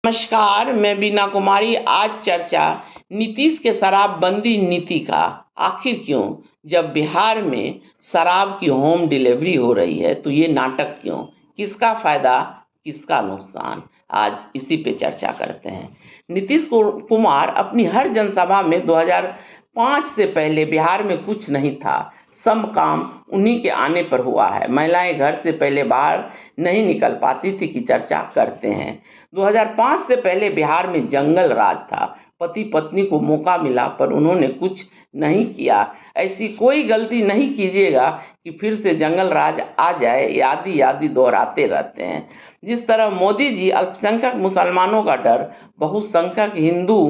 नमस्कार, मैं बीना कुमारी। आज चर्चा नीतीश के शराबबंदी नीति का। आखिर क्यों? जब बिहार में शराब की होम डिलीवरी हो रही है तो ये नाटक क्यों? किसका फायदा, किसका नुकसान? आज इसी पे चर्चा करते हैं। नीतीश कुमार अपनी हर जनसभा में 2005 से पहले बिहार में कुछ नहीं था, सब काम उन्हीं के आने पर हुआ है, महिलाएं घर से पहले बाहर नहीं निकल पाती थी की चर्चा करते हैं। 2005 से पहले बिहार में जंगल राज था, पति पत्नी को मौका मिला पर उन्होंने कुछ नहीं किया। ऐसी कोई गलती नहीं कीजिएगा कि फिर से जंगल राज आ जाए, यादी यादी दोहराते रहते हैं। जिस तरह मोदी जी अल्पसंख्यक मुसलमानों का डर बहुसंख्यक हिंदू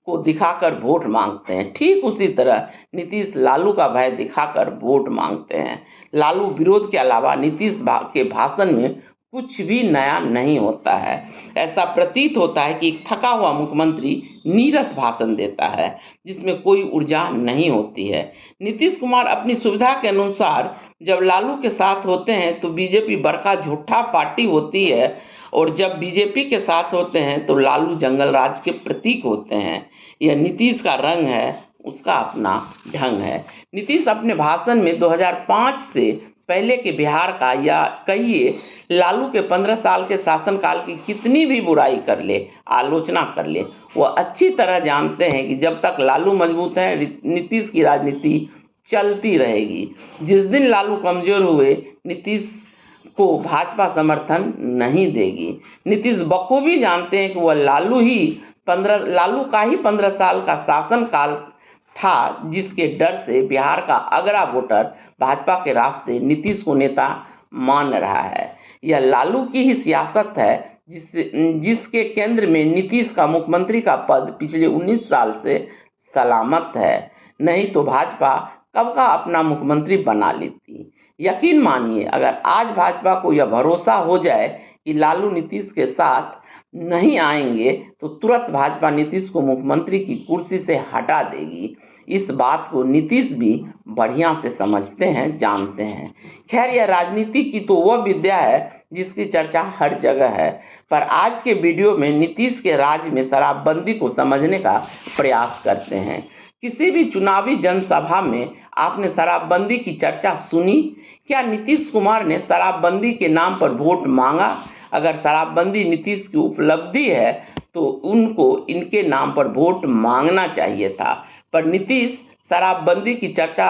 को दिखाकर वोट मांगते हैं, ठीक उसी तरह नीतीश लालू का भय दिखाकर वोट मांगते हैं। लालू विरोध के अलावा नीतीश के भाषण में कुछ भी नया नहीं होता है। ऐसा प्रतीत होता है कि एक थका हुआ मुख्यमंत्री नीरस भाषण देता है जिसमें कोई ऊर्जा नहीं होती है। नीतीश कुमार अपनी सुविधा के अनुसार जब लालू के साथ होते हैं तो बीजेपी बड़का झूठा पार्टी होती है, और जब बीजेपी के साथ होते हैं तो लालू जंगल राज के प्रतीक होते हैं। यह नीतीश का रंग है, उसका अपना ढंग है। नीतीश अपने भाषण में 2005 से पहले के बिहार का या कहिए लालू के 15 साल के शासनकाल की कितनी भी बुराई कर ले, आलोचना कर ले, वह अच्छी तरह जानते हैं कि जब तक लालू मजबूत है नीतीश की राजनीति चलती रहेगी। जिस दिन लालू कमजोर हुए नीतीश को भाजपा समर्थन नहीं देगी। नीतीश बखूबी जानते हैं कि वह लालू का ही 15 साल का शासनकाल था, जिसके डर से बिहार का अगरा वोटर भाजपा के रास्ते नीतीश को नेता मान रहा है। यह लालू की ही सियासत है जिसके केंद्र में नीतीश का मुख्यमंत्री का पद पिछले 19 साल से सलामत है, नहीं तो भाजपा कब का अपना मुख्यमंत्री बना लेती। यकीन मानिए, अगर आज भाजपा को यह भरोसा हो जाए कि लालू नीतीश के साथ नहीं आएंगे तो तुरंत भाजपा नीतीश को मुख्यमंत्री की कुर्सी से हटा देगी। इस बात को नीतीश भी बढ़िया से समझते हैं, जानते हैं। खैर, यह राजनीति की तो वह विद्या है जिसकी चर्चा हर जगह है, पर आज के वीडियो में नीतीश के राज में शराबबंदी को समझने का प्रयास करते हैं। किसी भी चुनावी जनसभा में आपने शराबबंदी की चर्चा सुनी? क्या नीतीश कुमार ने शराबबंदी के नाम पर वोट मांगा? अगर शराबबंदी नीतीश की उपलब्धि है तो उनको इनके नाम पर वोट मांगना चाहिए था, पर नीतीश शराबबंदी की चर्चा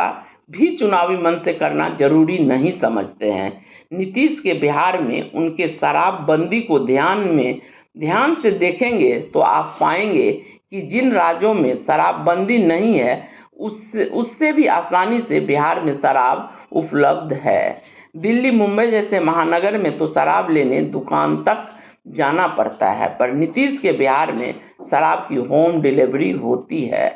भी चुनावी मन से करना जरूरी नहीं समझते हैं। नीतीश के बिहार में उनके शराबबंदी को ध्यान से देखेंगे तो आप पाएंगे कि जिन राज्यों में शराबबंदी नहीं है उससे भी आसानी से बिहार में शराब उपलब्ध है। दिल्ली, मुंबई जैसे महानगर में तो शराब लेने दुकान तक जाना पड़ता है, पर नीतीश के बिहार में शराब की होम डिलीवरी होती है।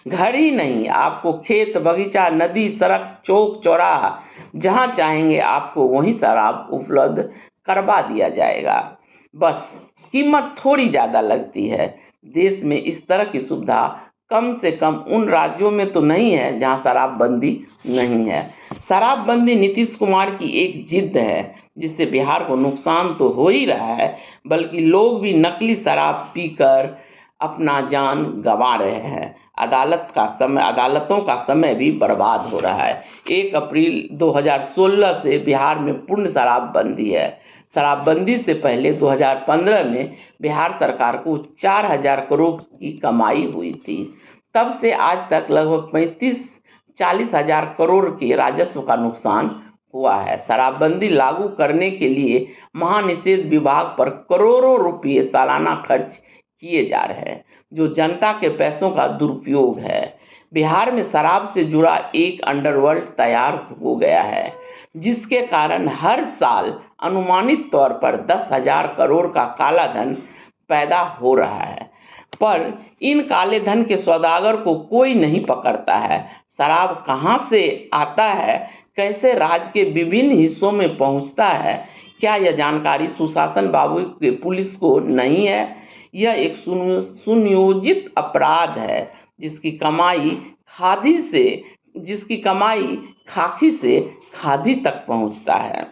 घर ही नहीं, आपको खेत, बगीचा, नदी, सड़क, चौक, चौराहा, जहां चाहेंगे आपको वहीं शराब उपलब्ध करवा दिया जाएगा। बस कीमत थोड़ी ज़्यादा लगती है। देश में इस तरह की सुविधा कम से कम उन राज्यों में तो नहीं है जहां शराबबंदी नहीं है। शराबबंदी नीतीश कुमार की एक जिद है जिससे बिहार को नुकसान तो हो ही रहा है, बल्कि लोग भी नकली शराब पीकर अपना जान गंवा रहे हैं। अदालतों का समय भी बर्बाद हो रहा है। 1 अप्रैल 2016 से बिहार में पूर्ण शराबबंदी है। शराबबंदी से पहले 2015 में बिहार सरकार को 4000 करोड़ की कमाई हुई थी। तब से आज तक लगभग 35-40 हजार करोड़ के राजस्व का नुकसान हुआ है। शराबबंदी लागू करने के लिए महानिषेध विभाग पर करोड़ों रुपये सालाना खर्च किए जा रहे हैं, जो जनता के पैसों का दुरुपयोग है। बिहार में शराब से जुड़ा एक अंडरवर्ल्ड तैयार हो गया है, जिसके कारण हर साल अनुमानित तौर पर 10,000 करोड़ का काला धन पैदा हो रहा है, पर इन काले धन के सौदागर को कोई नहीं पकड़ता है। शराब कहां से आता है, कैसे राज्य के विभिन्न हिस्सों में पहुंचता है, क्या यह जानकारी सुशासन बाबू के पुलिस को नहीं है? यह एक सुनियोजित अपराध है जिसकी कमाई खादी से खादी तक पहुंचता है।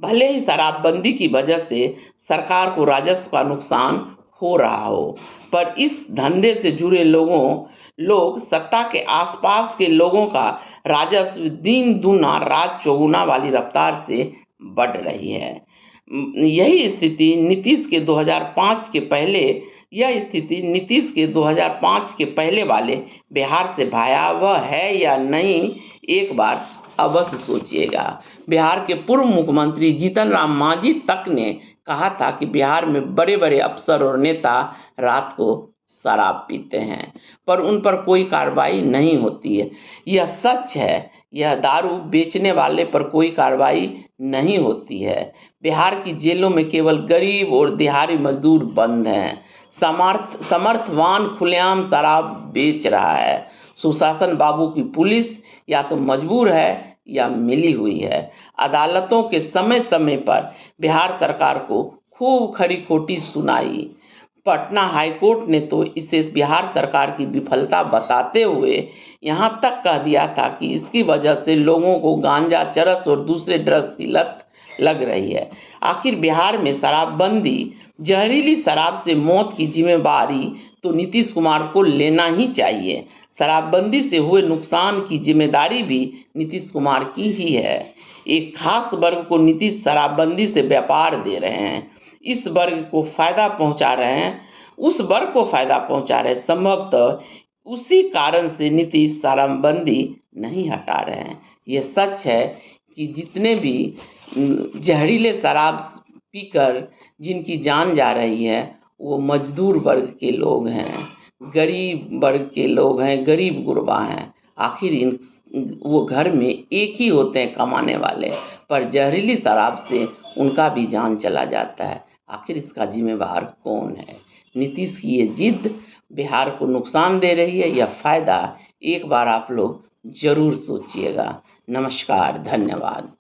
भले ही शराबबंदी की वजह से सरकार को राजस्व का नुकसान हो रहा हो, पर इस धंधे से जुड़े लोग सत्ता के आसपास के लोगों का राजस्व दिन दूना रात चौगुना वाली रफ्तार से बढ़ रही है। यही स्थिति नीतीश के 2005 के पहले यह स्थिति नीतीश के 2005 के पहले वाले बिहार से भयावह है या नहीं, एक बार अवश्य सोचिएगा। बिहार के पूर्व मुख्यमंत्री जीतन राम मांझी तक ने कहा था कि बिहार में बड़े बड़े अफसर और नेता रात को शराब पीते हैं, पर उन पर कोई कार्रवाई नहीं होती है। यह सच है, यह दारू बेचने वाले पर कोई कार्रवाई नहीं होती है। बिहार की जेलों में केवल गरीब और दिहाड़ी मजदूर बंद हैं। समर्थवान खुलेआम शराब बेच रहा है। सुशासन बाबू की पुलिस या तो मजबूर है या मिली हुई है। अदालतों के समय समय पर बिहार सरकार को खूब खरी खोटी सुनाई। पटना हाईकोर्ट ने तो इसे बिहार सरकार की विफलता बताते हुए यहाँ तक कह दिया था कि इसकी वजह से लोगों को गांजा, चरस और दूसरे ड्रग्स की लत लग रही है। आखिर बिहार में शराबबंदी, जहरीली शराब से मौत की जिम्मेदारी तो नीतीश कुमार को लेना ही चाहिए। शराबबंदी से हुए नुकसान की जिम्मेदारी भी नीतीश कुमार की ही है। एक खास वर्ग को नीतीश शराबबंदी से व्यापार दे रहे हैं, इस वर्ग को फायदा पहुंचा रहे हैं, उस वर्ग को फायदा पहुंचा रहे हैं। संभवतः उसी कारण से नीतीश शराबबंदी नहीं हटा रहे हैं। यह सच है कि जितने भी जहरीले शराब पीकर जिनकी जान जा रही है वो मजदूर वर्ग के लोग हैं, गरीब वर्ग के लोग हैं, गरीब गुरबा हैं। आखिर वो घर में एक ही होते हैं कमाने वाले, पर जहरीली शराब से उनका भी जान चला जाता है। आखिर इसका जिम्मेवार कौन है? नीतीश की ये जिद बिहार को नुकसान दे रही है या फायदा? एक बार आप लोग जरूर सोचिएगा। नमस्कार, धन्यवाद।